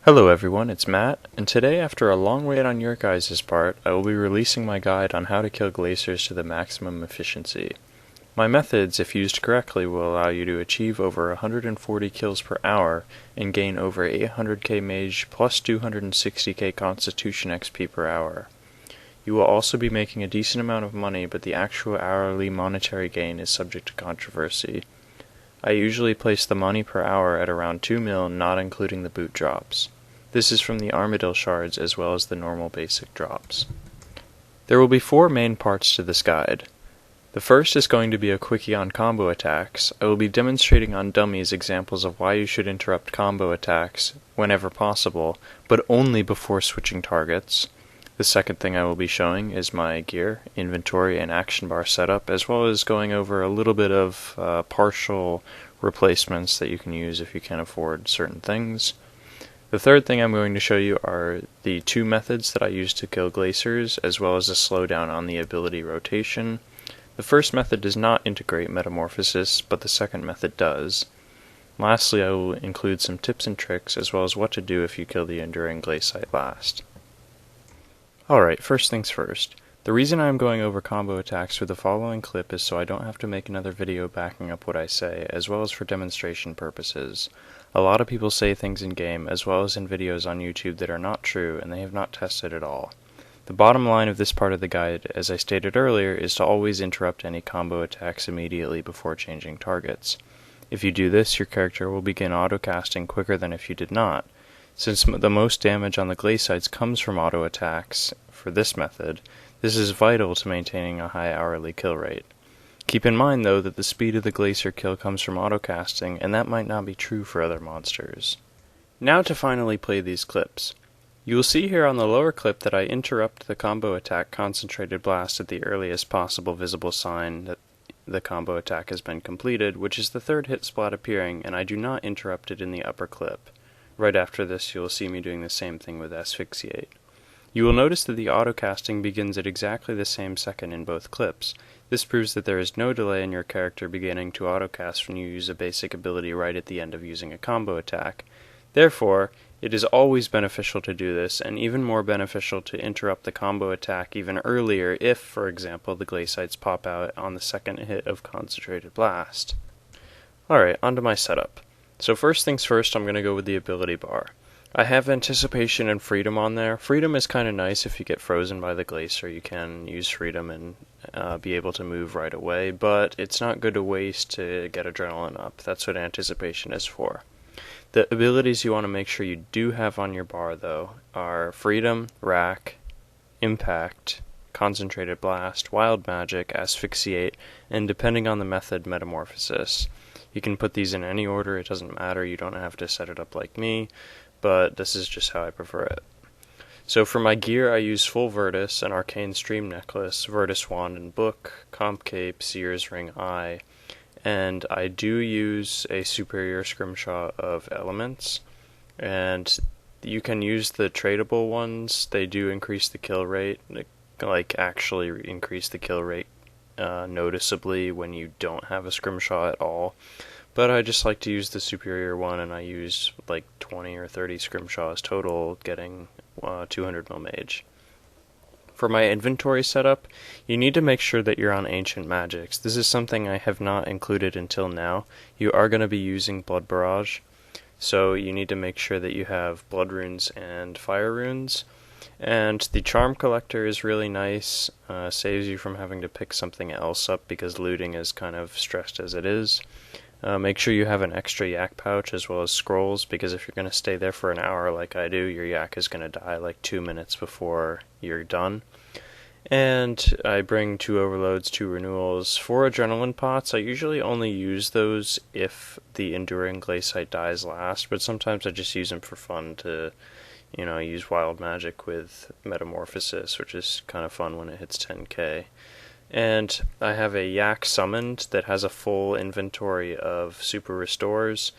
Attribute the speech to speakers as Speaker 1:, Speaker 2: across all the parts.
Speaker 1: Hello everyone, it's Matt, and today, after a long wait on your guys' part, I will be releasing my guide on how to kill Glacors to the maximum efficiency. My methods, if used correctly, will allow you to achieve over 140 kills per hour and gain over 800k mage plus 260k constitution XP per hour. You will also be making a decent amount of money, but the actual hourly monetary gain is subject to controversy. I usually place the money per hour at around 2 mil, not including the boot drops. This is from the Armadillo shards as well as the normal basic drops. There will be 4 main parts to this guide. The first is going to be a quickie on combo attacks. I will be demonstrating on dummies examples of why you should interrupt combo attacks whenever possible, but only before switching targets. The second thing I will be showing is my gear, inventory, and action bar setup, as well as going over a little bit of partial replacements that you can use if you can't afford certain things. The third thing I'm going to show you are the 2 methods that I use to kill Glacors, as well as a slowdown on the ability rotation. The first method does not integrate Metamorphosis, but the second method does. Lastly, I will include some tips and tricks, as well as what to do if you kill the Enduring Glacite last. Alright, first things first. The reason I am going over combo attacks for the following clip is so I don't have to make another video backing up what I say, as well as for demonstration purposes. A lot of people say things in-game, as well as in videos on YouTube, that are not true, and they have not tested at all. The bottom line of this part of the guide, as I stated earlier, is to always interrupt any combo attacks immediately before changing targets. If you do this, your character will begin auto-casting quicker than if you did not. Since the most damage on the Glacites comes from auto-attacks for this method, this is vital to maintaining a high hourly kill rate. Keep in mind, though, that the speed of the Glacor kill comes from autocasting, and that might not be true for other monsters. Now to finally play these clips. You will see here on the lower clip that I interrupt the combo attack Concentrated Blast at the earliest possible visible sign that the combo attack has been completed, which is the 3rd hit spot appearing, and I do not interrupt it in the upper clip. Right after this, you will see me doing the same thing with Asphyxiate. You will notice that the autocasting begins at exactly the same second in both clips. This proves that there is no delay in your character beginning to autocast when you use a basic ability right at the end of using a combo attack. Therefore, it is always beneficial to do this, and even more beneficial to interrupt the combo attack even earlier if, for example, the Glacites pop out on the 2nd hit of Concentrated Blast. Alright, onto my setup. So first things first, I'm going to go with the ability bar. I have Anticipation and Freedom on there. Freedom is kind of nice if you get frozen by the Glacor. You can use Freedom and be able to move right away, but it's not good to waste to get Adrenaline up. That's what Anticipation is for. The abilities you want to make sure you do have on your bar, though, are Freedom, Rack, Impact, Concentrated Blast, Wild Magic, Asphyxiate, and depending on the method, Metamorphosis. You can put these in any order, it doesn't matter, you don't have to set it up like me, but this is just how I prefer it. So for my gear, I use Full Virtus, an Arcane Stream Necklace, Virtus Wand and Book, Comp Cape, Seer's Ring Eye, and I do use a Superior Scrimshaw of Elements, and you can use the tradable ones. They do increase the kill rate, like actually increase the kill rate noticeably when you don't have a Scrimshaw at all. But I just like to use the superior one, and I use like 20 or 30 Scrimshaws total, getting 200 mil mage. For my inventory setup, you need to make sure that you're on Ancient Magics. This is something I have not included until now. You are going to be using Blood Barrage, so you need to make sure that you have Blood Runes and Fire Runes. And the Charm Collector is really nice, saves you from having to pick something else up because looting is kind of stressed as it is. Make sure you have an extra yak pouch as well as scrolls, because if you're going to stay there for an hour like I do, your yak is going to die like 2 minutes before you're done. And I bring 2 overloads, 2 renewals. For adrenaline pots, I usually only use those if the Enduring Glacite dies last, but sometimes I just use them for fun to, use Wild Magic with Metamorphosis, which is kind of fun when it hits 10k. And I have a yak summoned that has a full inventory of super restores.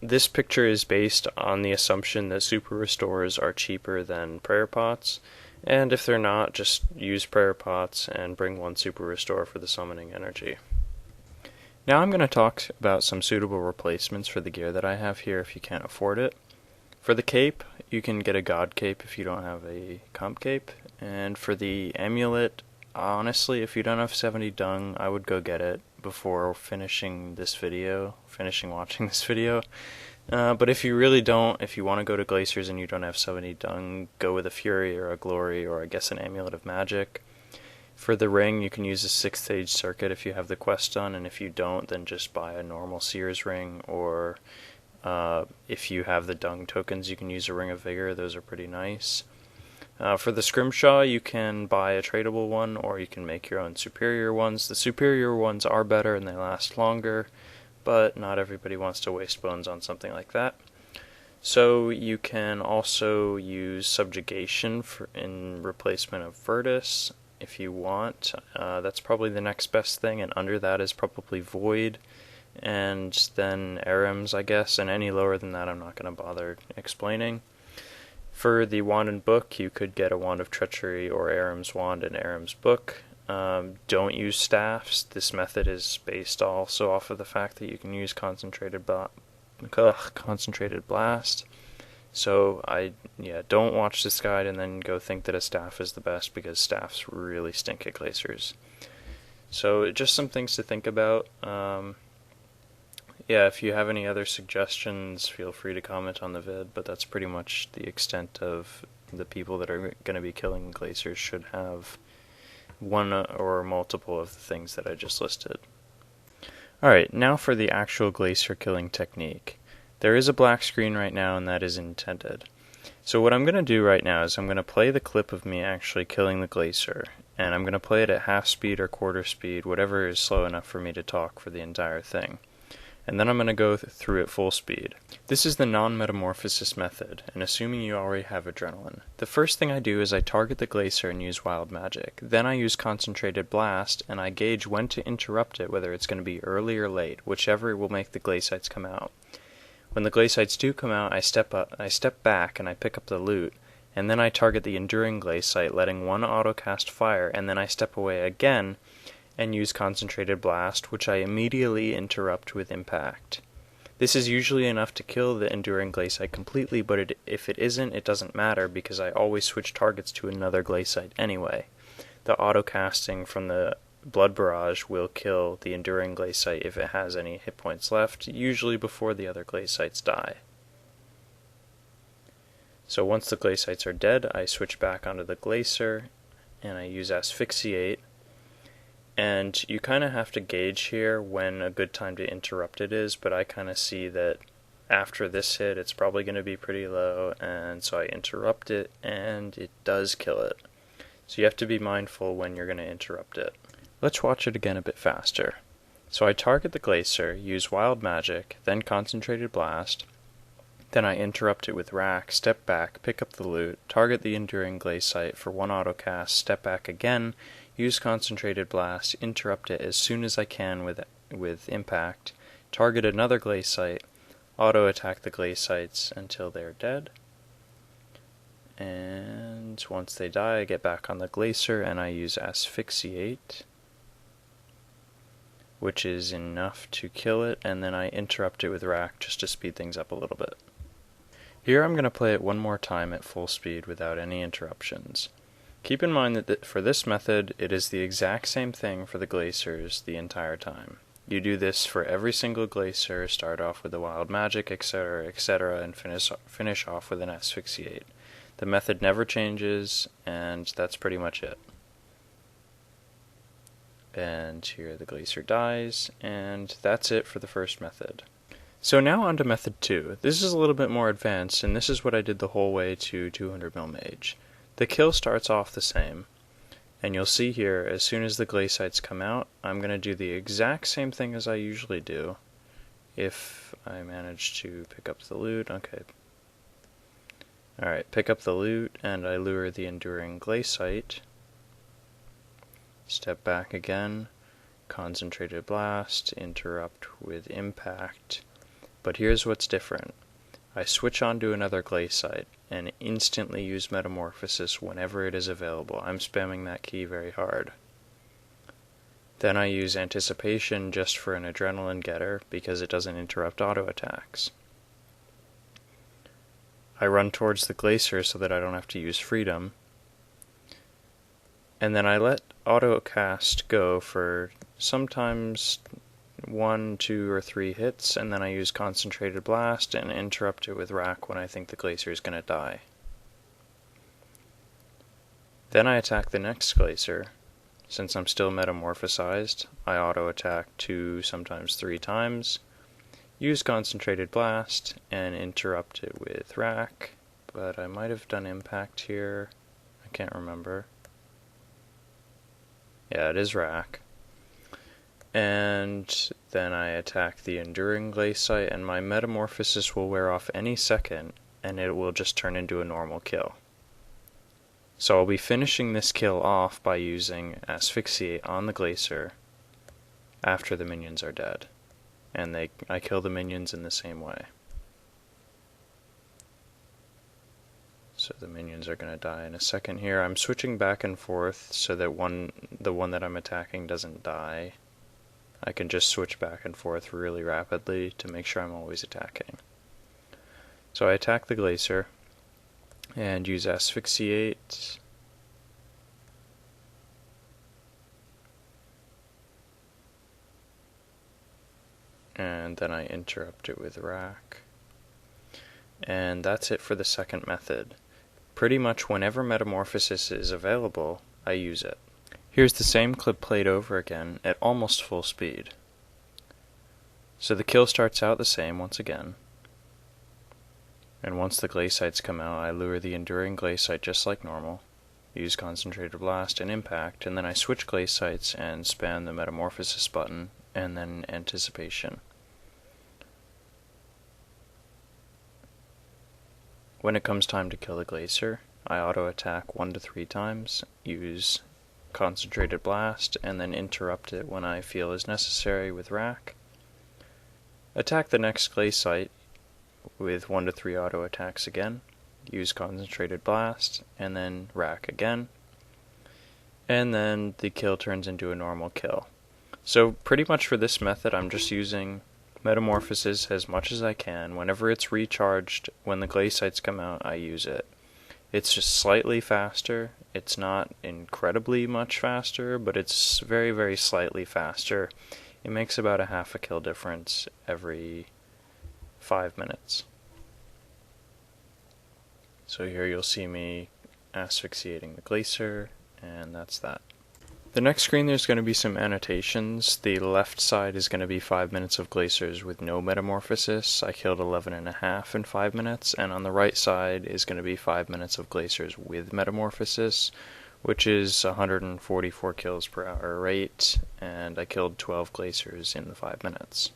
Speaker 1: This picture is based on the assumption that super restores are cheaper than prayer pots, and if they're not, just use prayer pots and bring 1 super restore for the summoning energy. Now I'm going to talk about some suitable replacements for the gear that I have here if you can't afford it. For the cape, you can get a god cape if you don't have a comp cape, and for the amulet, honestly, if you don't have 70 dung, I would go get it before finishing watching this video. But if you really don't, if you want to go to Glaciers and you don't have 70 dung, go with a Fury or a Glory or I guess an Amulet of Magic. For the ring, you can use a 6th stage circuit if you have the quest done, and if you don't, then just buy a normal Seer's ring, or if you have the dung tokens, you can use a Ring of Vigor. Those are pretty nice. For the Scrimshaw, you can buy a tradable one, or you can make your own superior ones. The superior ones are better and they last longer, but not everybody wants to waste bones on something like that. So you can also use Subjugation in replacement of Virtus if you want. That's probably the next best thing, and under that is probably Void, and then Arems, I guess, and any lower than that I'm not going to bother explaining. For the Wand and Book, you could get a Wand of Treachery or Arems Wand and Arems Book. Don't use staffs. This method is based also off of the fact that you can use Concentrated Blast. So don't watch this guide and then go think that a staff is the best, because staffs really stink at Glaciers. So just some things to think about. If you have any other suggestions, feel free to comment on the vid, but that's pretty much the extent of the people that are going to be killing Glaciers should have one or multiple of the things that I just listed. Alright, now for the actual Glacier killing technique. There is a black screen right now, and that is intended. So what I'm going to do right now is I'm going to play the clip of me actually killing the Glacier, and I'm going to play it at half speed or quarter speed, whatever is slow enough for me to talk for the entire thing. And then I'm going to go through at full speed. This is the non-metamorphosis method, and assuming you already have adrenaline. The first thing I do is I target the Glacier and use wild magic. Then I use concentrated blast, and I gauge when to interrupt it, whether it's going to be early or late, whichever will make the glacites come out. When the glacites do come out, I step back and I pick up the loot, and then I target the enduring glacite, letting one autocast fire, and then I step away again and use concentrated blast, which I immediately interrupt with impact. This is usually enough to kill the enduring glacite completely, but if it isn't, it doesn't matter, because I always switch targets to another glacite anyway. The autocasting from the blood barrage will kill the enduring glacite if it has any hit points left, usually before the other glacites die. So once the glacites are dead, I switch back onto the Glacier and I use asphyxiate. And you kind of have to gauge here when a good time to interrupt it is, but I kind of see that after this hit it's probably going to be pretty low, and so I interrupt it and it does kill it. So you have to be mindful when you're going to interrupt it. Let's watch it again a bit faster. So I target the Glacier, use wild magic, then concentrated blast, then I interrupt it with rack, step back, pick up the loot, target the enduring glacite for one autocast, step back again, use concentrated blast, interrupt it as soon as I can with impact, target another glacite, auto attack the glacites until they're dead, and once they die I get back on the Glacier and I use asphyxiate, which is enough to kill it, and then I interrupt it with rack just to speed things up a little bit. Here I'm going to play it one more time at full speed without any interruptions. Keep in mind that for this method, it is the exact same thing for the Glaciers the entire time. You do this for every single Glacier, start off with the wild magic, etc., and finish off with an asphyxiate. The method never changes, and that's pretty much it. And here the Glacier dies, and that's it for the first method. So now on to method 2. This is a little bit more advanced, and this is what I did the whole way to 200 mil mage. The kill starts off the same, and you'll see here, as soon as the glacites come out, I'm going to do the exact same thing as I usually do, if I manage to pick up the loot. Okay. Alright, pick up the loot, and I lure the enduring glacite. Step back again, concentrated blast, interrupt with impact. But here's what's different. I switch on to another glacite and instantly use Metamorphosis whenever it is available. I'm spamming that key very hard. Then I use Anticipation just for an adrenaline getter because it doesn't interrupt auto attacks. I run towards the glacier so that I don't have to use freedom. And then I let auto-cast go for sometimes 1, 2, or 3 hits, and then I use Concentrated Blast and interrupt it with Rack when I think the glacier is going to die. Then I attack the next glacier. Since I'm still metamorphosized, I auto-attack 2, sometimes 3 times, use Concentrated Blast, and interrupt it with Rack, but I might have done Impact here, I can't remember. Yeah, it is Rack. And then I attack the Enduring Glacier, and my Metamorphosis will wear off any second, and it will just turn into a normal kill. So I'll be finishing this kill off by using Asphyxiate on the Glacier after the minions are dead. And I kill the minions in the same way. So the minions are going to die in a second here. I'm switching back and forth so that the one that I'm attacking doesn't die. I can just switch back and forth really rapidly to make sure I'm always attacking. So I attack the Glacier and use Asphyxiate. And then I interrupt it with Rack. And that's it for the second method. Pretty much whenever Metamorphosis is available, I use it. Here's the same clip played over again at almost full speed. So the kill starts out the same once again. And once the Glacites come out, I lure the Enduring Glacite just like normal, use Concentrated Blast and Impact, and then I switch Glacites and spam the Metamorphosis button, and then Anticipation. When it comes time to kill the Glacier, I auto-attack 1 to 3 times, use Concentrated Blast, and then interrupt it when I feel is necessary with Rack. Attack the next Glacite with 1 to 3 auto-attacks again, use Concentrated Blast, and then Rack again. And then the kill turns into a normal kill. So pretty much for this method, I'm just using Metamorphosis as much as I can. Whenever it's recharged, when the Glacites come out, I use it. It's just slightly faster. It's not incredibly much faster, but it's very, very slightly faster. It makes about a half a kill difference every 5 minutes. So here you'll see me asphyxiating the Glacier, and that's that. The next screen there's going to be some annotations. The left side is going to be 5 minutes of Glacors with no Metamorphosis. I killed 11.5 in 5 minutes, and on the right side is going to be 5 minutes of Glacors with Metamorphosis, which is 144 kills per hour rate, and I killed 12 Glacors in the 5 minutes.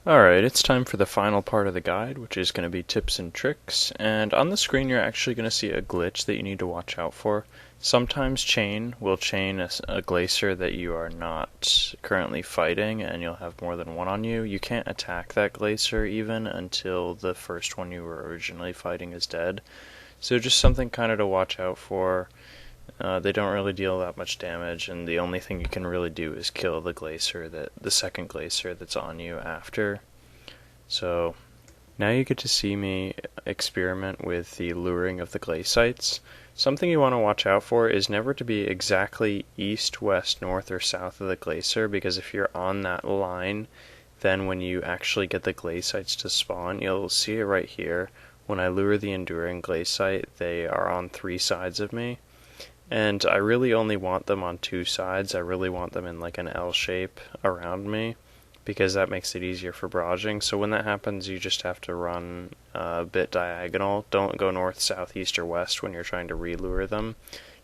Speaker 1: Alright, it's time for the final part of the guide, which is going to be tips and tricks, and on the screen you're actually going to see a glitch that you need to watch out for. Sometimes chain will chain a Glacier that you are not currently fighting, and you'll have more than one on you. You can't attack that Glacier even until the first one you were originally fighting is dead. So just something kind of to watch out for. They don't really deal that much damage, and the only thing you can really do is kill the Glacier, the second Glacier that's on you after. So now you get to see me experiment with the luring of the Glacites. Something you want to watch out for is never to be exactly east, west, north, or south of the Glacier, because if you're on that line, then when you actually get the Glacites to spawn, you'll see it right here. When I lure the Enduring Glacite, they are on 3 sides of me. And I really only want them on 2 sides. I really want them in like an L shape around me, because that makes it easier for barraging. So when that happens, you just have to run a bit diagonal. Don't go north, south, east, or west when you're trying to re-lure them.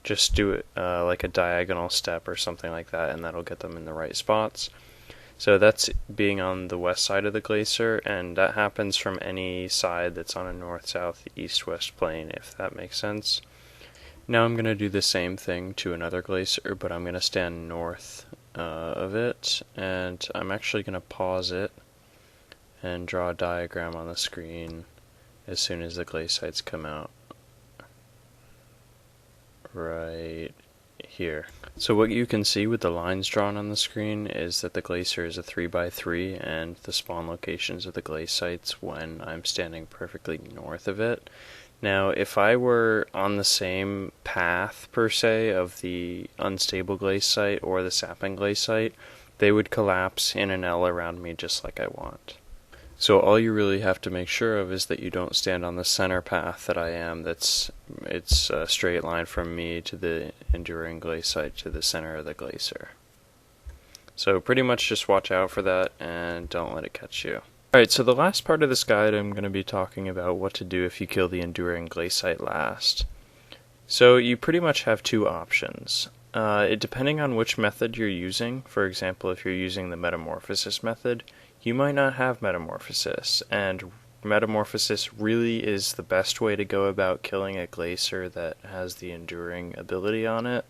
Speaker 1: Just do it like a diagonal step or something like that, and that'll get them in the right spots. So that's being on the west side of the Glacier, and that happens from any side that's on a north, south, east, west plane, if that makes sense. Now I'm going to do the same thing to another Glacier, but I'm going to stand north of it, and I'm actually going to pause it and draw a diagram on the screen as soon as the Glacites come out. Right here. So what you can see with the lines drawn on the screen is that the Glacier is a 3x3, and the spawn locations of the Glacites when I'm standing perfectly north of it. Now, if I were on the same path, per se, of the unstable glaciate or the sapping glaciate, they would collapse in an L around me just like I want. So all you really have to make sure of is that you don't stand on the center path that I am. It's a straight line from me to the enduring glaciate to the center of the glacier. So pretty much just watch out for that and don't let it catch you. Alright, so the last part of this guide I'm going to be talking about what to do if you kill the enduring glaciate last. So you pretty much have two options. Depending on which method you're using, for example if you're using the Metamorphosis method, you might not have Metamorphosis, and Metamorphosis really is the best way to go about killing a glacier that has the enduring ability on it.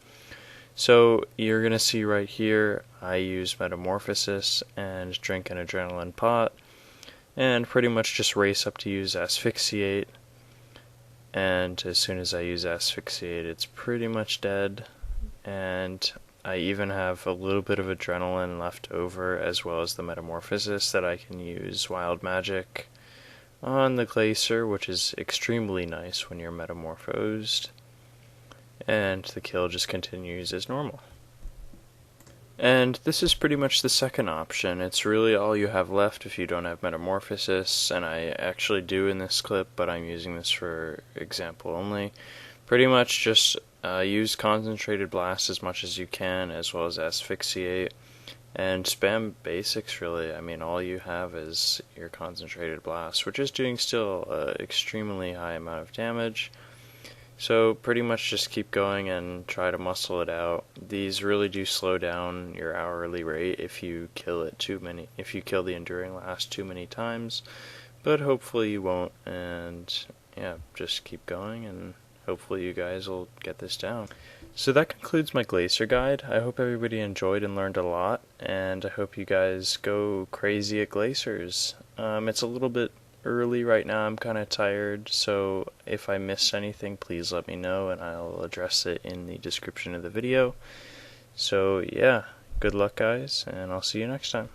Speaker 1: So you're going to see right here, I use Metamorphosis and drink an adrenaline pot, and pretty much just race up to use Asphyxiate, and as soon as I use Asphyxiate it's pretty much dead, and I even have a little bit of adrenaline left over as well as the Metamorphosis that I can use Wild Magic on the glacier, which is extremely nice when you're metamorphosed, and the kill just continues as normal. And this is pretty much the second option. It's really all you have left if you don't have Metamorphosis, and I actually do in this clip, but I'm using this for example only. Pretty much just use Concentrated Blast as much as you can, as well as Asphyxiate, and spam basics really. I mean, all you have is your Concentrated Blast, which is doing still an extremely high amount of damage. So pretty much just keep going and try to muscle it out. These really do slow down your hourly rate if you kill the enduring last too many times, but hopefully you won't, and yeah, just keep going and hopefully you guys will get this down. So that concludes my glacier guide. I hope everybody enjoyed and learned a lot, and I hope you guys go crazy at glaciers. It's a little bit early right now, I'm kind of tired, so if I missed anything please let me know and I'll address it in the description of the video. So yeah, good luck guys, and I'll see you next time.